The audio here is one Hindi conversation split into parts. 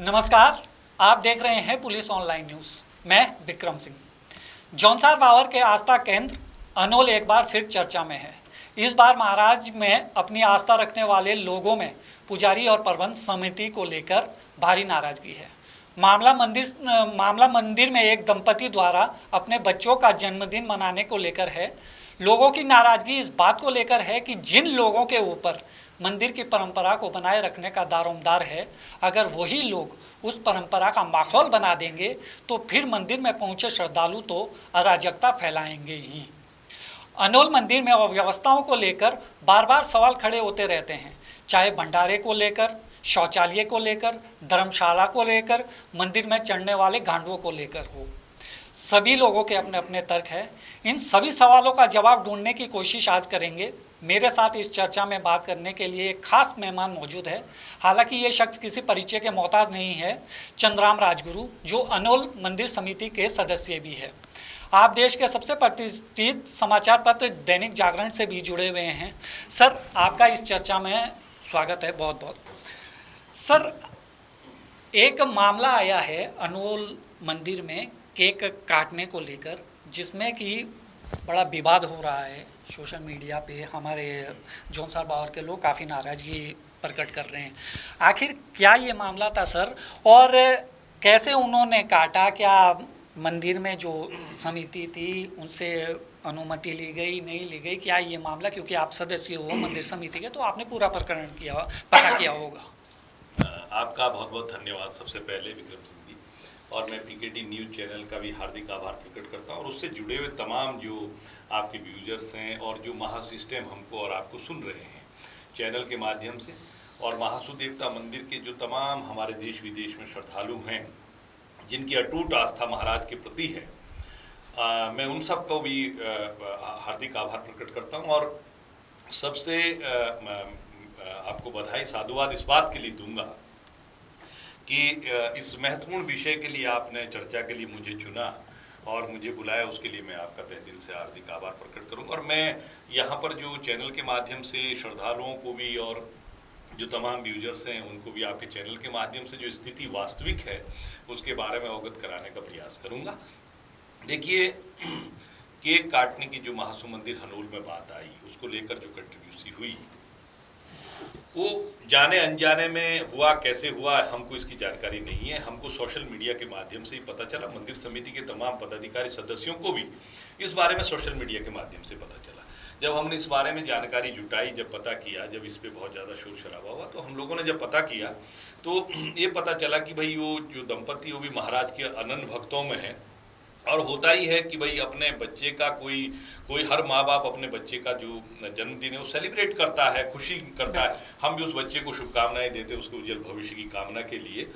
नमस्कार, आप देख रहे हैं पुलिस ऑनलाइन न्यूज़। मैं विक्रम सिंह। जौनसार बावर के आस्था केंद्र अनोल एक बार फिर चर्चा में है। इस बार महाराज में अपनी आस्था रखने वाले लोगों में पुजारी और प्रबंध समिति को लेकर भारी नाराजगी है। मामला मंदिर में एक दंपति द्वारा अपने बच्चों का जन्मदिन मनाने को लेकर है। लोगों की नाराजगी इस बात को लेकर है कि जिन लोगों के ऊपर मंदिर की परंपरा को बनाए रखने का दारोमदार है, अगर वही लोग उस परंपरा का माहौल बना देंगे तो फिर मंदिर में पहुंचे श्रद्धालु तो अराजकता फैलाएंगे ही। अनोल मंदिर में अव्यवस्थाओं को लेकर बार बार सवाल खड़े होते रहते हैं, चाहे भंडारे को लेकर, शौचालय को लेकर, धर्मशाला को लेकर, मंदिर में चढ़ने वाले गांडों को लेकर हो। सभी लोगों के अपने अपने तर्क हैं। इन सभी सवालों का जवाब ढूंढने की कोशिश आज करेंगे। मेरे साथ इस चर्चा में बात करने के लिए एक खास मेहमान मौजूद है। हालांकि ये शख्स किसी परिचय के मोहताज नहीं है। चंद्राम राजगुरु, जो अनोल मंदिर समिति के सदस्य भी है। आप देश के सबसे प्रतिष्ठित समाचार पत्र दैनिक जागरण से भी जुड़े हुए हैं। सर, आपका इस चर्चा में स्वागत है, बहुत बहुत। सर, एक मामला आया है अनोल मंदिर में केक काटने को लेकर, जिसमें कि बड़ा विवाद हो रहा है। सोशल मीडिया पे हमारे जौनसार बावर के लोग काफ़ी नाराज़गी प्रकट कर रहे हैं। आखिर क्या ये मामला था सर, और कैसे उन्होंने काटा? क्या मंदिर में जो समिति थी उनसे अनुमति ली गई, नहीं ली गई? क्या ये मामला, क्योंकि आप सदस्य हो मंदिर समिति के, तो आपने पूरा प्रकरण पता किया होगा। आपका बहुत बहुत धन्यवाद सबसे पहले विक्रम सिंह जी, और मैं पीकेटी न्यूज़ चैनल का भी हार्दिक आभार प्रकट करता हूं, और उससे जुड़े हुए तमाम जो आपके व्यूजर्स हैं और जो महासिस्टम हमको और आपको सुन रहे हैं चैनल के माध्यम से, और महासु देवता मंदिर के जो तमाम हमारे देश विदेश में श्रद्धालु हैं जिनकी अटूट आस्था महाराज के प्रति है, मैं उन सब को भी हार्दिक आभार प्रकट करता हूँ। और सबसे आपको बधाई साधुवाद इस बात के लिए दूंगा कि इस महत्वपूर्ण विषय के लिए आपने चर्चा के लिए मुझे चुना और मुझे बुलाया, उसके लिए मैं आपका तहे दिल से हार्दिक आभार प्रकट करूंगा। और मैं यहाँ पर जो चैनल के माध्यम से श्रद्धालुओं को भी और जो तमाम यूजर्स हैं उनको भी आपके चैनल के माध्यम से जो स्थिति वास्तविक है उसके बारे में अवगत कराने का प्रयास करूँगा। देखिए, केक काटने की जो महासु मंदिर हनोल में बात आई, उसको लेकर जो कंट्रीब्यूसी हुई, वो जाने अनजाने में हुआ, कैसे हुआ हमको इसकी जानकारी नहीं है। हमको सोशल मीडिया के माध्यम से ही पता चला। मंदिर समिति के तमाम पदाधिकारी सदस्यों को भी इस बारे में सोशल मीडिया के माध्यम से पता चला। जब हमने इस बारे में जानकारी जुटाई, जब पता किया, जब इस पे बहुत ज़्यादा शोर शराबा हुआ, तो हम लोगों ने जब पता किया तो ये पता चला कि भाई वो जो दंपति वो भी महाराज के अनन्य भक्तों में है। और होता ही है कि भाई अपने बच्चे का कोई हर माँ बाप अपने बच्चे का जो जन्मदिन है वो सेलिब्रेट करता है, खुशी करता है। हम भी उस बच्चे को शुभकामनाएं देते हैं उसके उज्जवल भविष्य की कामना के लिए।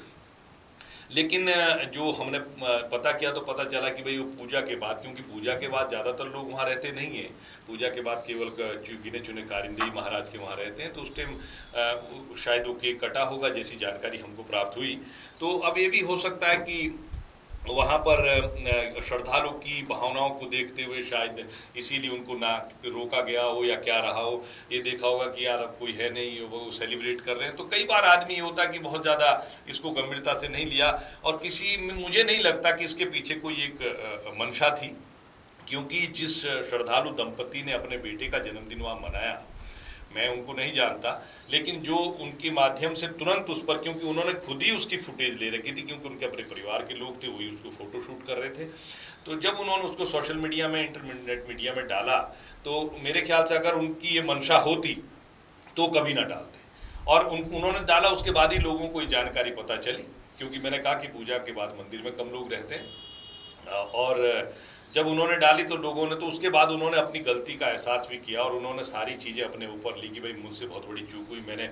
लेकिन जो हमने पता किया तो पता चला कि भाई वो पूजा के बाद, क्योंकि पूजा के बाद ज़्यादातर लोग वहाँ रहते नहीं हैं, पूजा के बाद केवल गिने चुने कारिंदे ही महाराज के वहाँ रहते हैं, तो उस टाइम शायद वो केक कटा होगा, जैसी जानकारी हमको प्राप्त हुई। तो अब ये भी हो सकता है कि वहाँ पर श्रद्धालु की भावनाओं को देखते हुए शायद इसीलिए उनको ना रोका गया हो या क्या रहा हो। ये देखा होगा कि यार अब कोई है नहीं, वो सेलिब्रेट कर रहे हैं। तो कई बार आदमी ये होता है कि बहुत ज़्यादा इसको गंभीरता से नहीं लिया, और मुझे नहीं लगता कि इसके पीछे कोई एक मंशा थी, क्योंकि जिस श्रद्धालु दंपति ने अपने बेटे का जन्मदिन वहाँ मनाया, मैं उनको नहीं जानता, लेकिन जो उनके माध्यम से तुरंत उस पर, क्योंकि उन्होंने खुद ही उसकी फुटेज ले रखी थी, क्योंकि उनके अपने परिवार के लोग थे, वही उसको फोटोशूट कर रहे थे। तो जब उन्होंने उसको सोशल मीडिया में, इंटरनेट मीडिया में डाला, तो मेरे ख्याल से अगर उनकी ये मंशा होती तो कभी ना डालते। और उन्होंने डाला, उसके बाद ही लोगों को ये जानकारी पता चली, क्योंकि मैंने कहा कि पूजा के बाद मंदिर में कम लोग रहते हैं। और जब उन्होंने डाली तो लोगों ने, तो उसके बाद उन्होंने अपनी गलती का एहसास भी किया और उन्होंने सारी चीज़ें अपने ऊपर ली कि भाई मुझसे बहुत बड़ी चूक हुई, मैंने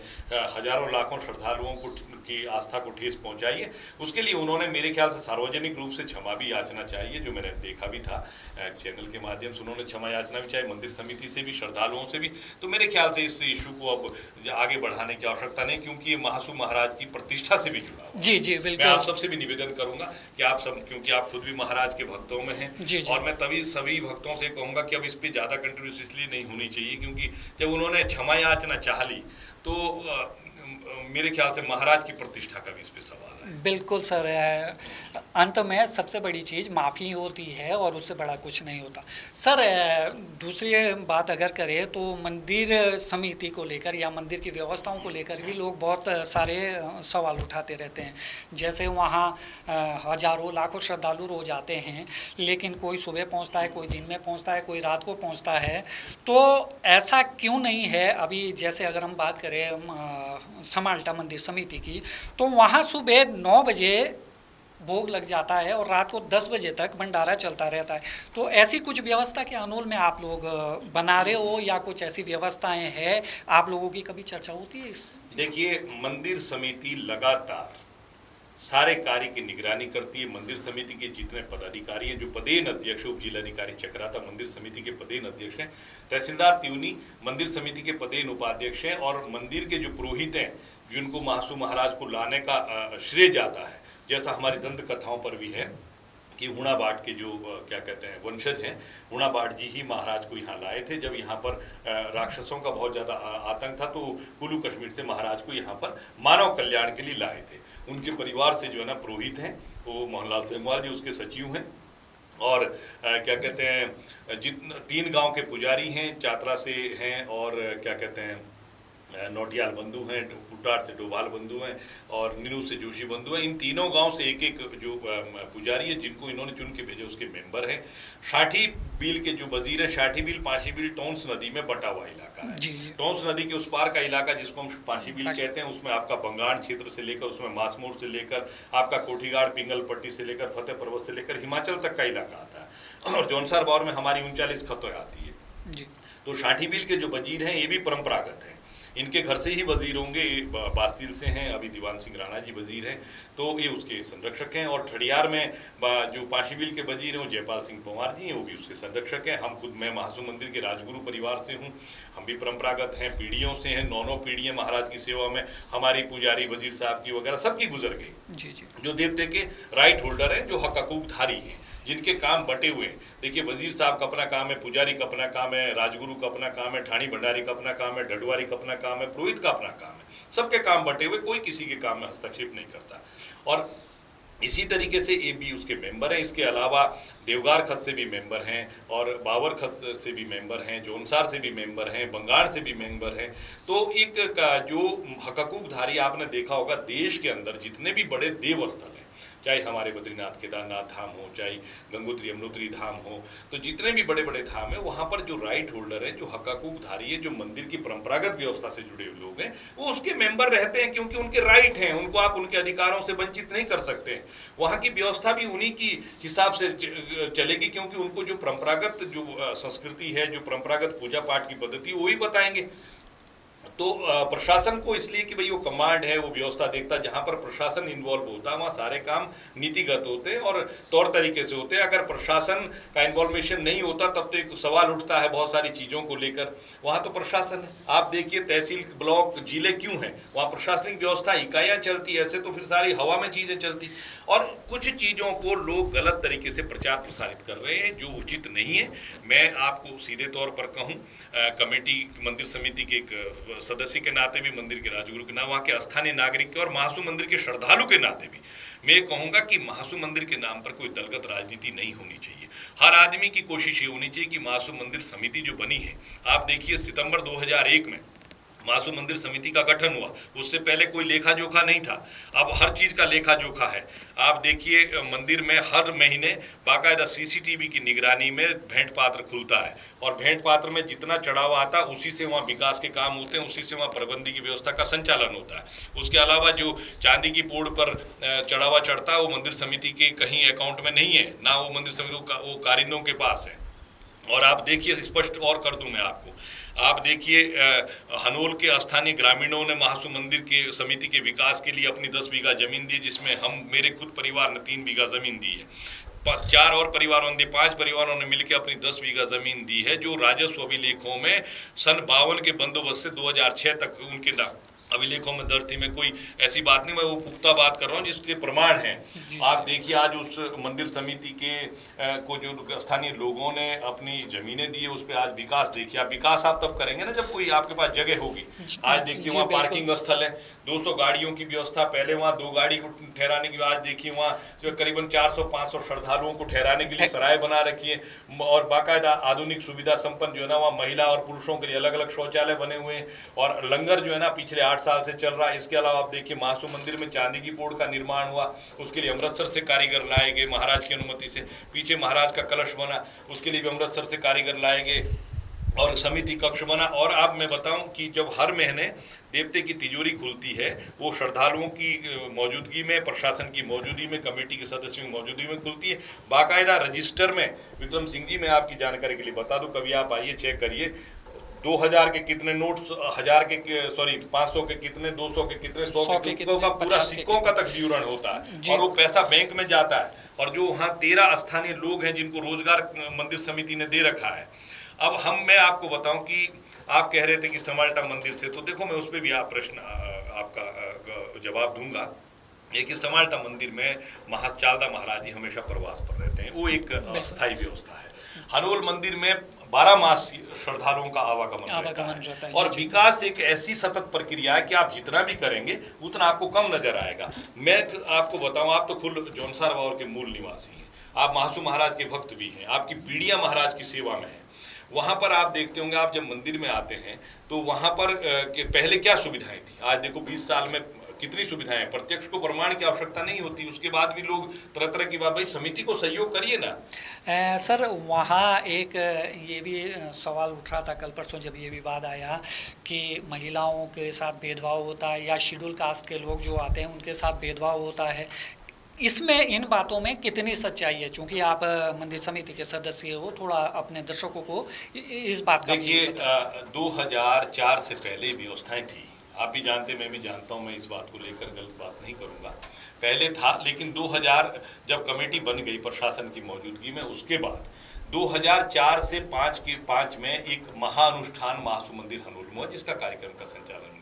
हजारों लाखों श्रद्धालुओं की आस्था को ठेस पहुंचाई है। उसके लिए उन्होंने मेरे ख्याल से सार्वजनिक रूप से क्षमा भी याचना चाहिए, जो मैंने देखा भी था चैनल के माध्यम से। उन्होंने क्षमा याचना भी चाहिए मंदिर समिति से भी, श्रद्धालुओं से भी। तो मेरे ख्याल से इस इशू को अब आगे बढ़ाने की आवश्यकता नहीं, क्योंकि ये महासु महाराज की प्रतिष्ठा से भी जुड़ा हुआ। जी बिल्कुल। मैं आप सबसे भी निवेदन करूंगा कि आप सब, क्योंकि आप खुद भी महाराज के भक्तों में हैं, और मैं तभी सभी भक्तों से कहूंगा कि अब इस पे ज़्यादा कंट्रीब्यूशन इसलिए नहीं होनी चाहिए, क्योंकि जब उन्होंने क्षमा याचना चाह ली तो मेरे ख्याल से महाराज की प्रतिष्ठा का भी इस पे सवाल है। बिल्कुल सर, अंत में सबसे बड़ी चीज़ माफ़ी होती है और उससे बड़ा कुछ नहीं होता। सर दूसरी बात अगर करें तो मंदिर समिति को लेकर या मंदिर की व्यवस्थाओं को लेकर भी लोग बहुत सारे सवाल उठाते रहते हैं। जैसे वहाँ हज़ारों लाखों श्रद्धालु रोज आते हैं, लेकिन कोई सुबह पहुँचता है, कोई दिन में पहुँचता है, कोई रात को पहुँचता है। तो ऐसा क्यों नहीं है? अभी जैसे अगर हम बात करें समाल्टा मंदिर समिति की, तो वहाँ सुबह 9 बजे भोग लग जाता है और रात को 10 बजे तक भंडारा चलता रहता है। तो ऐसी कुछ व्यवस्था के अनोल में आप लोग बना रहे हो या कुछ ऐसी व्यवस्थाएं हैं? आप लोगों की कभी चर्चा होती है इस? देखिए, मंदिर समिति लगातार सारे कार्य की निगरानी करती है। मंदिर समिति के जितने पदाधिकारी हैं, जो पदेन अध्यक्ष, उप जिलाधिकारी चक्राता मंदिर समिति के पदेन अध्यक्ष हैं, तहसीलदार त्यूनी मंदिर समिति के पदेन उपाध्यक्ष हैं, और मंदिर के जो पुरोहित हैं जिनको महासू महाराज को लाने का श्रेय जाता है, जैसा हमारी दंत कथाओं पर भी है कि हुणा बाट के जो क्या कहते हैं वंशज हैं, हुणा बाट जी ही महाराज को यहाँ लाए थे। जब यहाँ पर राक्षसों का बहुत ज़्यादा आतंक था तो कुल्लू कश्मीर से महाराज को यहाँ पर मानव कल्याण के लिए लाए थे। उनके परिवार से जो है ना पुरोहित हैं, वो मोहनलाल सेमवाल जी उसके सचिव हैं, और क्या कहते हैं जितने 3 गांव के पुजारी हैं, चातरा से हैं, और क्या कहते हैं नोटियाल बंधु हैं, पुटार से डोभाल बंधु हैं, और नीनू से जोशी बंधु हैं। इन तीनों गांव से एक एक जो पुजारी है जिनको इन्होंने चुन के भेजे उसके मेंबर हैं। शाठी बिल के जो वजीर हैं, शाठी बिल पांशी बिल टोंस नदी में बटा हुआ इलाका है। टोंस नदी के उस पार का इलाका जिसको हम पांशी बिल कहते हैं, उसमें आपका बंगाण क्षेत्र से लेकर, उसमें मासमोर से लेकर, आपका कोठीगाड़ पिंगल पट्टी से लेकर, फतेह पर्वत से लेकर हिमाचल तक का इलाका आता है, और जौनसार बावर में हमारी 39 खतों आती है। तो शाठी बिल के जो वजीर हैं ये भी परंपरागत हैं, इनके घर से ही वजीर होंगे। बास्तिल से हैं, अभी दीवान सिंह राणा जी वजीर हैं, तो ये उसके संरक्षक हैं। और ठड़ियार में जो पांशी बिल के वजीर हैं वो जयपाल सिंह पंवार जी हैं, वो भी उसके संरक्षक हैं। हम खुद, मैं महासू मंदिर के राजगुरु परिवार से हूँ, हम भी परंपरागत हैं, पीढ़ियों से हैं, 9 पीढ़ियाँ महाराज की सेवा में हमारी पुजारी वजीर साहब की वगैरह सबकी गुजर गई। जो देवते के राइट होल्डर हैं, जो हक हकूकधारी हैं, जिनके काम बटे हुए हैं। देखिए, वजीर साहब का अपना काम है, पुजारी का अपना काम है, राजगुरु का अपना काम है, ठाणी भंडारी का अपना काम है, ढडवारी का अपना काम है, पुरोहित का अपना काम है। सबके काम बटे हुए, कोई किसी के काम में हस्तक्षेप नहीं करता। और इसी तरीके से ये भी उसके मेंबर हैं। इसके अलावा देवगार खत से भी मेंबर हैं, और बावर खत से भी मेंबर हैं, जोनसार से भी मेंबर हैं, बंगाल से भी मेंबर हैं। तो एक जो हकूकधारी आपने देखा होगा, देश के अंदर जितने भी बड़े देव स्थल हैं, चाहे हमारे बद्रीनाथ केदारनाथ धाम हो, चाहे गंगोत्री यमुनोत्री धाम हो, तो जितने भी बड़े बड़े धाम है, वहाँ पर जो राइट होल्डर है, जो हकूकधारी है, जो मंदिर की परंपरागत व्यवस्था से जुड़े हुए लोग हैं, वो उसके मेंबर रहते हैं, क्योंकि उनके राइट हैं, उनको आप उनके अधिकारों से वंचित नहीं कर सकते हैं। वहाँ की व्यवस्था भी उन्हीं की हिसाब से चलेगी, क्योंकि उनको जो परंपरागत जो संस्कृति है, जो परंपरागत पूजा पाठ की पद्धति, वही बताएंगे। तो प्रशासन को इसलिए कि भाई वो कमांड है, वो व्यवस्था देखता है, जहाँ पर प्रशासन इन्वॉल्व होता है वहाँ सारे काम नीतिगत होते हैं और तौर तरीके से होते हैं। अगर प्रशासन का इन्वॉल्वेशन नहीं होता तब तो एक सवाल उठता है बहुत सारी चीज़ों को लेकर। वहाँ तो प्रशासन है, आप देखिए तहसील, ब्लॉक, जिले क्यों हैं, वहाँ प्रशासनिक व्यवस्था, इकाइयाँ चलती है, ऐसे तो फिर सारी हवा में चीज़ें चलती। और कुछ चीज़ों को लोग गलत तरीके से प्रचार प्रसारित कर रहे हैं जो उचित नहीं है। मैं आपको सीधे तौर पर कहूँ, कमेटी मंदिर समिति के एक सदस्य के नाते भी, मंदिर के राजगुरु के नाते, वहाँ के स्थानीय नागरिक के और महासू मंदिर के श्रद्धालु के नाते भी मैं कहूँगा कि महासू मंदिर के नाम पर कोई दलगत राजनीति नहीं होनी चाहिए। हर आदमी की कोशिश ये होनी चाहिए कि महासू मंदिर समिति जो बनी है, आप देखिए सितंबर 2001 में महासू मंदिर समिति का गठन हुआ, उससे पहले कोई लेखा जोखा नहीं था, अब हर चीज़ का लेखा जोखा है। आप देखिए मंदिर में हर महीने बाकायदा सीसीटीवी की निगरानी में भेंट पात्र खुलता है, और भेंट पात्र में जितना चढ़ावा आता है उसी से वहाँ विकास के काम होते हैं, उसी से वहाँ प्रबंधी की व्यवस्था का संचालन होता है। उसके अलावा जो चांदी की पोड़ पर चढ़ावा चढ़ता है वो मंदिर समिति के कहीं अकाउंट में नहीं है, ना वो मंदिर समिति वो कारिंदों के पास है। और आप देखिए, स्पष्ट और कर दूं मैं आपको, आप देखिए हनोल के स्थानीय ग्रामीणों ने महासू मंदिर के समिति के विकास के लिए अपनी 10 बीघा जमीन दी, जिसमें मेरे खुद परिवार ने 3 बीघा जमीन दी है, 4 और परिवारों ने, 5 परिवारों ने मिलकर अपनी 10 बीघा जमीन दी है, जो राजस्व अभिलेखों में सन 52 के बंदोबस्त से 2006 तक उनके अभिलेखों में दर्ज थी। मैं कोई ऐसी बात नहीं, मैं वो पुख्ता बात कर रहा हूँ जिसके प्रमाण हैं। आप देखिए आज उस मंदिर समिति के को जो स्थानीय लोगों ने अपनी जमीनें दी है उस पर आज विकास देखिए। आप विकास आप तब करेंगे ना जब कोई आपके पास जगह होगी। आज देखिए वहाँ पार्किंग स्थल है, 200 गाड़ियों की व्यवस्था, पहले वहाँ 2 गाड़ी को ठहराने की, आज देखिए वहाँ जो करीबन 400-500 श्रद्धालुओं को ठहराने के लिए सराय बना रखी है और बाकायदा आधुनिक सुविधा संपन्न जो है ना वहाँ महिला और पुरुषों के लिए अलग अलग शौचालय बने हुए हैं और लंगर जो है ना पिछले 8 साल से चल रहा है। इसके अलावा आप देखिए महासू मंदिर में चांदी की पोड़ का निर्माण हुआ, उसके लिए अमृतसर से कारीगर लाए गए महाराज की अनुमति से। पीछे महाराज का कलश बना, उसके लिए भी अमृतसर से कारीगर लाए गए और समिति कक्ष बना। और आप मैं बताऊं कि जब हर महीने देवते की तिजोरी खुलती है वो श्रद्धालुओं की मौजूदगी में, प्रशासन की मौजूदगी में, कमेटी के सदस्यों की मौजूदगी में खुलती है बाकायदा रजिस्टर में। विक्रम सिंह जी मैं आपकी जानकारी के लिए बता दूं, कभी आप आइए चेक करिए 2000 के कितने नोट्स, 1000 के 500 के कितने, 200 के कितने, 100 के कितने का पूरा सिक्कों का तक विवरण होता है और वो पैसा बैंक में जाता है। और जो वहाँ 13 स्थानीय लोग हैं जिनको रोजगार मंदिर समिति ने दे रखा है। अब मैं आपको बताऊं कि आप कह रहे थे कि समाल्टा मंदिर से, तो देखो मैं उस पर भी आप प्रश्न आपका जवाब दूंगा। एक समाल्टा मंदिर में चालदा महाराज जी हमेशा प्रवास पर रहते हैं, वो एक अस्थायी व्यवस्था है। हनोल मंदिर में 12 मास श्रद्धालुओं का आवागमन रहता है और विकास एक ऐसी सतत प्रक्रिया है कि आप जितना भी करेंगे उतना आपको कम नजर आएगा। मैं आपको बताऊं, आप तो खुद जौनसार बावर के मूल निवासी हैं, आप महासू महाराज के भक्त भी हैं, आपकी पीढ़ियां महाराज की सेवा में है। वहाँ पर आप देखते होंगे, आप जब मंदिर में आते हैं तो वहाँ पर पहले क्या सुविधाएं थी, आज देखो 20 साल में कितनी सुविधाएं। प्रत्यक्ष को प्रमाण की आवश्यकता नहीं होती, उसके बाद भी लोग तरह तरह की बात, भाई समिति को सहयोग करिए ना। सर वहाँ एक ये भी सवाल उठ रहा था कल परसों जब ये विवाद आया कि महिलाओं के साथ भेदभाव होता है या शेड्यूल कास्ट के लोग जो आते हैं उनके साथ भेदभाव होता है। इसमें इन बातों में कितनी सच्चाई है? चूँकि आप मंदिर समिति के सदस्य हो, थोड़ा अपने दर्शकों को इस बात का देखिए 2004 से पहले व्यवस्थाएं थी, आप भी जानते, मैं भी जानता हूं, मैं इस बात को लेकर गलत बात नहीं करूंगा। पहले था, लेकिन 2000 जब कमेटी बन गई प्रशासन की मौजूदगी में, उसके बाद 2004 से 5 में एक महाअनुष्ठान महासू मंदिर हनोल में हुआ जिसका कार्यक्रम का संचालन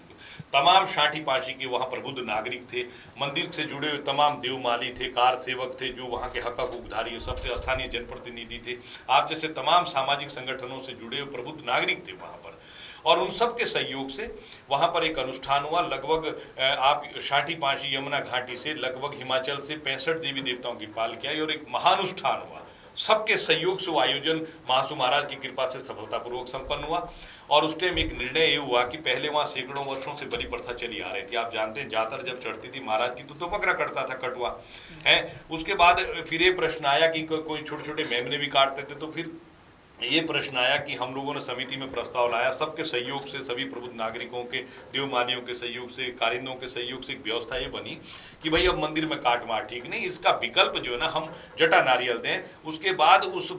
तमाम शांठी पाशी के वहाँ प्रबुद्ध नागरिक थे, मंदिर से जुड़े हुए तमाम देवमाली थे, कार सेवक थे, जो वहाँ के हक उधारी सबसे स्थानीय जनप्रतिनिधि थे, आप जैसे तमाम सामाजिक संगठनों से जुड़े हुए प्रबुद्ध नागरिक थे वहाँ पर। और उन सब के सहयोग से वहाँ पर एक अनुष्ठान हुआ। लगभग आप शांठी पाशी यमुना घाटी से लगभग हिमाचल से 65 देवी देवताओं की पालकी आई और एक महानुष्ठान हुआ। सबके सहयोग से वो आयोजन महासू महाराज की कृपा से सफलतापूर्वक संपन्न हुआ। और उस टाइम एक निर्णय ये हुआ कि पहले वहाँ सैकड़ों वर्षों से बलि प्रथा चली आ रही थी। आप जानते हैं जातर जब चढ़ती थी महाराज की तो बकरा कटता था, कटुआ है। उसके बाद फिर ये प्रश्न आया कि कोई छोटे छोटे मेमने भी काटते थे, तो फिर ये प्रश्न आया कि हम लोगों ने समिति में प्रस्ताव लाया, सबके सहयोग से, सभी प्रबुद्ध नागरिकों के, देवमालियों के सहयोग से, कारिंदों के सहयोग से एक व्यवस्था ये बनी कि भाई अब मंदिर में काट मार ठीक नहीं, इसका विकल्प जो है ना हम जटा नारियल दें। उसके बाद उस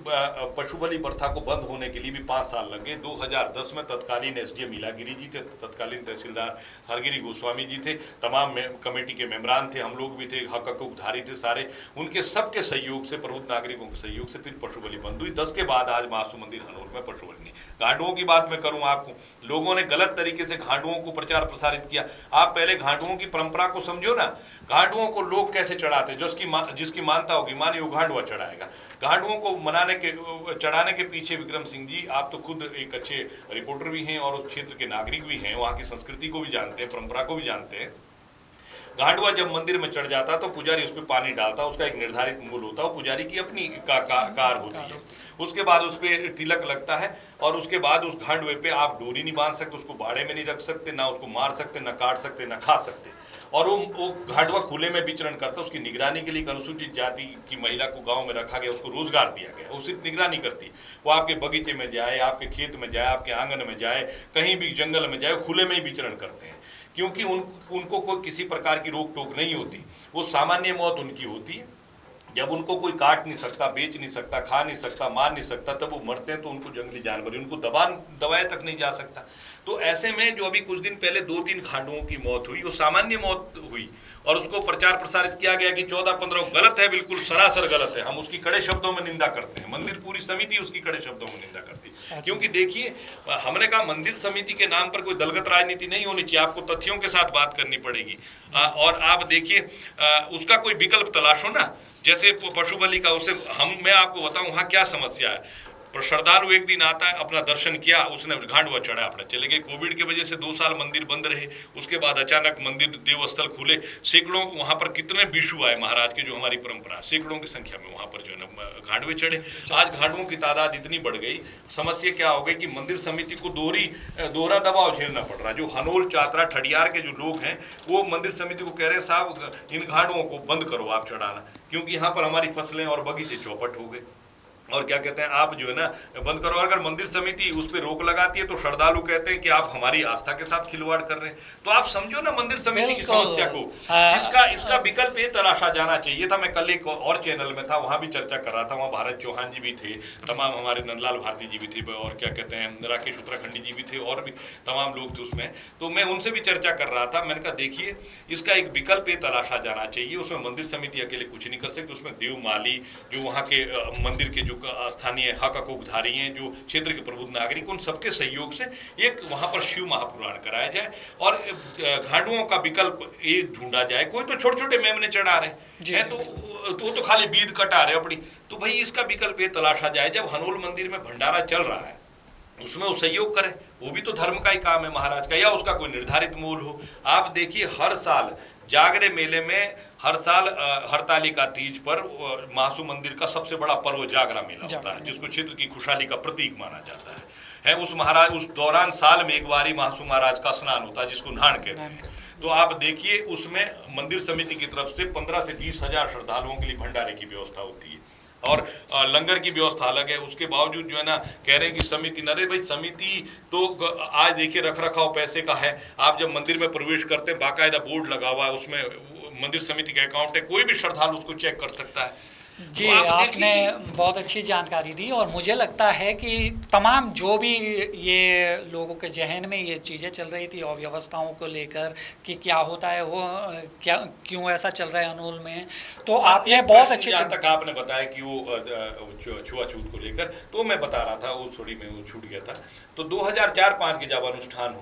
पशु बलि प्रथा को बंद होने के लिए भी 5 साल लगे। 2010 में तत्कालीन एसडीएम हीलागिरी जी थे, तत्कालीन तहसीलदार हरगिरी गोस्वामी जी थे, तमाम कमेटी के मेम्बरान थे, हम लोग भी थे, हक हकूकधारी थे सारे, उनके सबके सहयोग से, प्रबुद्ध नागरिकों के सहयोग से फिर पशु बलि बंद हुई। 10 के बाद आज महासू मंदिर हनोल में पशु बलि नहीं। घाटुओं की बात मैं करूं आपको, लोगों ने गलत तरीके से घाटुओं को प्रचार प्रसारित किया। आप पहले घाटुओं की परंपरा को समझो ना, घाटुओं को लोग कैसे चढ़ाते, जिसकी मानता होगी मानी वो घाटुआ चढ़ाएगा। घाटुओं को चढ़ाने के पीछे विक्रम सिंह जी, आप तो खुद एक अच्छे रिपोर्टर भी हैं और उस क्षेत्र के नागरिक भी हैं, वहाँ की संस्कृति को भी जानते हैं, परंपरा को भी जानते हैं। घाटुआ जब मंदिर में चढ़ जाता तो पुजारी उस पर पानी डालता, उसका एक निर्धारित मूल्य होता है, पुजारी की अपनी कार होती है। उसके बाद उस पर तिलक लगता है और उसके बाद उस घाटुए पे आप डोरी नहीं बांध सकते, उसको बाड़े में नहीं रख सकते, ना उसको मार सकते, ना काट सकते, ना खा सकते। और वो घाटुआ खुले में विचरण करता, उसकी निगरानी के लिए एक अनुसूचित जाति की महिला को गांव में रखा गया, उसको रोजगार दिया गया, वो सिर्फ निगरानी करती। वो आपके बगीचे में जाए, आपके खेत में जाए, आपके आंगन में जाए, कहीं भी जंगल में जाए, खुले में ही विचरण करते हैं, क्योंकि उनको कोई किसी प्रकार की रोक टोक नहीं होती, वो सामान्य मौत उनकी होती है। जब उनको कोई काट नहीं सकता, बेच नहीं सकता, खा नहीं सकता, मार नहीं सकता, तब वो मरते हैं तो उनको जंगली जानवर, उनको दबाए तक नहीं जा सकता। तो ऐसे में जो अभी कुछ दिन पहले 2-3 खांडुओं की मौत हुई, वो सामान्य मौत हुई और उसको प्रचार प्रसारित किया गया कि 14-15 गलत है, बिल्कुल सरासर गलत है। हम उसकी कड़े शब्दों में निंदा करते हैं, मंदिर पूरी समिति उसकी कड़े शब्दों में निंदा करती है। क्योंकि देखिए, हमने कहा मंदिर समिति के नाम पर कोई दलगत राजनीति नहीं होनी चाहिए, आपको तथ्यों के साथ बात करनी पड़ेगी। और आप देखिए, उसका कोई विकल्प तलाशो ना, जैसे पशु बलि का, उसे मैं आपको बताऊं वहाँ क्या समस्या है। श्रद्धालु एक दिन आता है, अपना दर्शन किया, उसने घांडुआ चढ़ा, अपना चले गए। कोविड की वजह से 2 साल मंदिर बंद रहे, उसके बाद अचानक मंदिर देवस्थल खुले, सैकड़ों वहाँ पर कितने विशु आए महाराज के, जो हमारी परंपरा, सैकड़ों की संख्या में वहाँ पर जो है ना घांडुए चढ़े। आज घांडुओं की तादाद इतनी बढ़ गई, समस्या क्या हो गई कि मंदिर समिति को दोहरा दबाव झेलना पड़ रहा है। जो हनोल, चातरा, ठडियार के जो लोग हैं, वो मंदिर समिति को कह रहे हैं, साहब इन घांडुओं को बंद करो आप चढ़ाना, क्योंकि यहाँ पर हमारी फसलें और बगीचे चौपट हो गए, और क्या कहते हैं, आप जो है ना बंद करो। अगर मंदिर समिति उस पर रोक लगाती है तो श्रद्धालु कहते हैं कि आप हमारी आस्था के साथ खिलवाड़ कर रहे हैं। तो आप समझो ना मंदिर समिति की समस्या को। इसका विकल्प ये तलाशा जाना चाहिए था। मैं कल एक और चैनल में था, वहां भी चर्चा कर रहा था, वहां भारत चौहान जी भी थे, तमाम हमारे नंदलाल भारती जी भी थे, और क्या कहते हैं राकेश उत्तराखंडी जी भी थे, और भी तमाम लोग थे उसमें। तो मैं उनसे भी चर्चा कर रहा था। मैंने कहा देखिए, इसका एक विकल्प ये तलाशा जाना चाहिए। उसमें मंदिर समिति अकेले कुछ नहीं कर सकती, उसमें देवमाली, जो वहाँ के मंदिर के जो स्थानीय हक हकूकधारी हैं, जो क्षेत्र के प्रबुद्ध नागरिक, उन सबके सहयोग से एक वहां पर शिव महापुराण कराया जाए और घांडुओं का विकल्प ये ढूंढा जाए। कोई तो छोटे छोटे मेमने चढ़ा रहे हैं, तो खाली बीद कटा रहे अपनी, तो भाई इसका विकल्प ये तलाशा जाए। जब हनोल मंदिर में भंडारा चल रहा है, उसमें वो सहयोग करे, वो भी तो धर्म का ही काम है महाराज का, या उसका कोई निर्धारित मूल हो। आप देखिए, हर साल जागरे मेले में, हर साल हरतालिका तीज पर महासू मंदिर का सबसे बड़ा पर्व जागरा मेला होता है, जिसको क्षेत्र की खुशहाली का प्रतीक माना जाता है। उस दौरान साल में एक बार महासू महाराज का स्नान होता है, जिसको नहान कहते हैं। तो आप देखिए, उसमें मंदिर समिति की तरफ से 15 से 20 हजार श्रद्धालुओं के लिए भंडारे की व्यवस्था होती है, और लंगर की व्यवस्था अलग है। उसके बावजूद जो है ना कह रहे हैं कि समिति न रहे। भाई समिति तो आज देखिए रख रखाव पैसे का है। आप जब मंदिर में प्रवेश करते हैं, बाकायदा बोर्ड लगा हुआ है, उसमें मंदिर समिति का अकाउंट है, कोई भी श्रद्धालु उसको चेक कर सकता है। जी, आपने बहुत अच्छी जानकारी दी, और मुझे लगता है कि तमाम जो भी ये लोगों के जहन में ये चीज़ें चल रही थी अव्यवस्थाओं को लेकर कि क्या होता है, वो क्या क्यों ऐसा चल रहा है अनूल में, तो आपने बहुत अच्छी, जहाँ तक आपने बताया कि वो छुआछूत को लेकर, तो मैं बता रहा था, वो थोड़ी में वो छूट गया था। तो 2004-05 के जब अनुष्ठान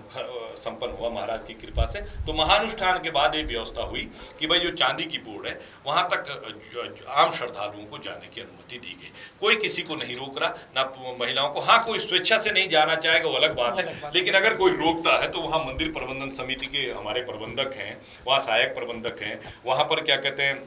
संपन्न हुआ महाराज की कृपा से, तो महानुष्ठान के बाद ये व्यवस्था हुई कि भाई जो चांदी की पोड़ है, वहाँ तक आम श्रद्धालुओं को जाने की अनुमति दी गई। कोई किसी को नहीं रोक रहा, ना महिलाओं को। हाँ, कोई स्वेच्छा से नहीं जाना चाहेगा, वो अलग बात है, लेकिन अगर कोई रोकता है तो वहाँ मंदिर प्रबंधन समिति के हमारे प्रबंधक हैं, वहाँ सहायक प्रबंधक हैं, वहाँ पर क्या कहते हैं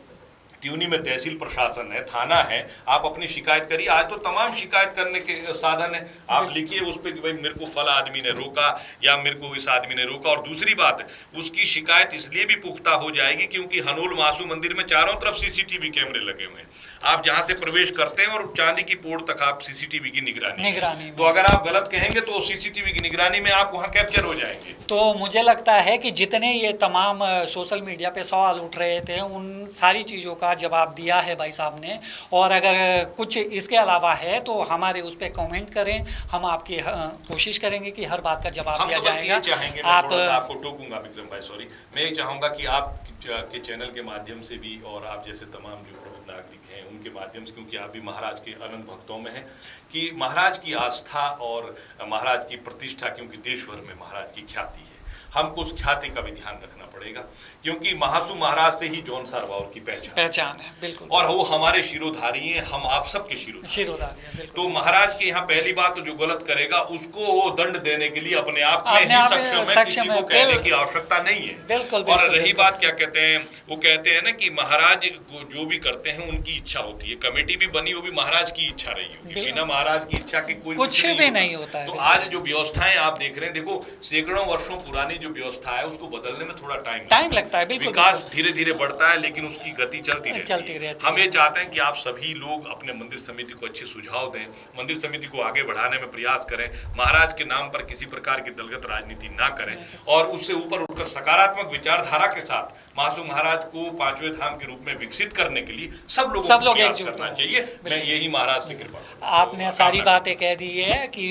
त्यूनी में तहसील प्रशासन है, थाना है, आप अपनी शिकायत करिए। आज तो तमाम शिकायत करने के साधन है, आप लिखिए उस पर कि भाई मेरे को फला आदमी ने रोका या मेरे को इस आदमी ने रोका। और दूसरी बात, उसकी शिकायत इसलिए भी पुख्ता हो जाएगी क्योंकि हनोल महासू मंदिर में चारों तरफ सीसीटीवी कैमरे लगे हुए हैं। आप जहां से प्रवेश करते हैं और चांदी की पोड़ तक आप सीसीटीवी की निगरानी तो अगर आप गलत कहेंगे तो सीसीटीवी की निगरानी में आप वहां कैप्चर हो जाएंगे। तो मुझे लगता है कि जितने ये तमाम सोशल मीडिया पे सवाल उठ रहे थे, उन सारी चीज़ों का जवाब दिया है भाई साहब ने। और अगर कुछ इसके अलावा है तो हमारे उस पर कमेंट करें, हम आपकी कोशिश करेंगे कि हर बात का जवाब दिया जाएगा। चाहेंगे आप आपको टोकूंगा विक्रम भाई, सॉरी, मैं ये चाहूँगा कि आप के चैनल के माध्यम से भी, और आप जैसे तमाम जो प्रबुद्ध नागरिक हैं उनके माध्यम से, क्योंकि आप भी महाराज के अनंत भक्तों में हैं, कि महाराज की आस्था और महाराज की प्रतिष्ठा, क्योंकि देश भर में महाराज की ख्याति है, हमको उस ख्याति का भी ध्यान रखना पड़ेगा, क्योंकि महासू महाराज से ही जौनसार बाउर की पहचान है। बिल्कुल। और वो हमारे शिरोधारी हैं, हम आप सबके शिरोधारी हैं। तो महाराज के यहाँ पहली बात, तो जो गलत करेगा उसको वो दंड देने के लिए अपने आप में ही सक्षम है, किसी को कहने की आवश्यकता नहीं है। बिल्कुल। और रही बात, क्या कहते हैं, वो कहते हैं ना कि महाराज जो भी करते हैं उनकी इच्छा होती है। कमेटी भी बनी, वो भी महाराज की इच्छा रही होगी, बिना महाराज की इच्छा के कोई कुछ भी नहीं होता है। तो आज जो व्यवस्थाएं आप देख रहे हैं, देखो सैकड़ों वर्षों पुरानी जो व्यवस्था है उसको बदलने में थोड़ा टाइम लगता है, बिल्कुल विकास धीरे धीरे बढ़ता है, लेकिन उसकी गति चलती रहती है। है। हम ये चाहते हैं कि आप सभी लोग अपने मंदिर समिति को अच्छे सुझाव दें, मंदिर समिति को आगे बढ़ाने में प्रयास करें, महाराज के नाम पर किसी प्रकार की दलगत राजनीति ना करें और उससे ऊपर उठकर सकारात्मक विचारधारा के साथ महासू महाराज को पांचवें धाम के रूप में विकसित करने के लिए सब लोग प्रयास करना चाहिए। मैं यही महाराज से कृपा। आपने सारी बातें कह दी है कि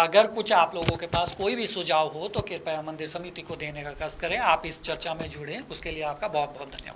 अगर कुछ आप लोगों के पास कोई भी सुझाव हो तो कृपया मंदिर समिति को देने का कष्ट करें। आप इस चर्चा में जुड़े, उसके लिए आपका बहुत बहुत धन्यवाद।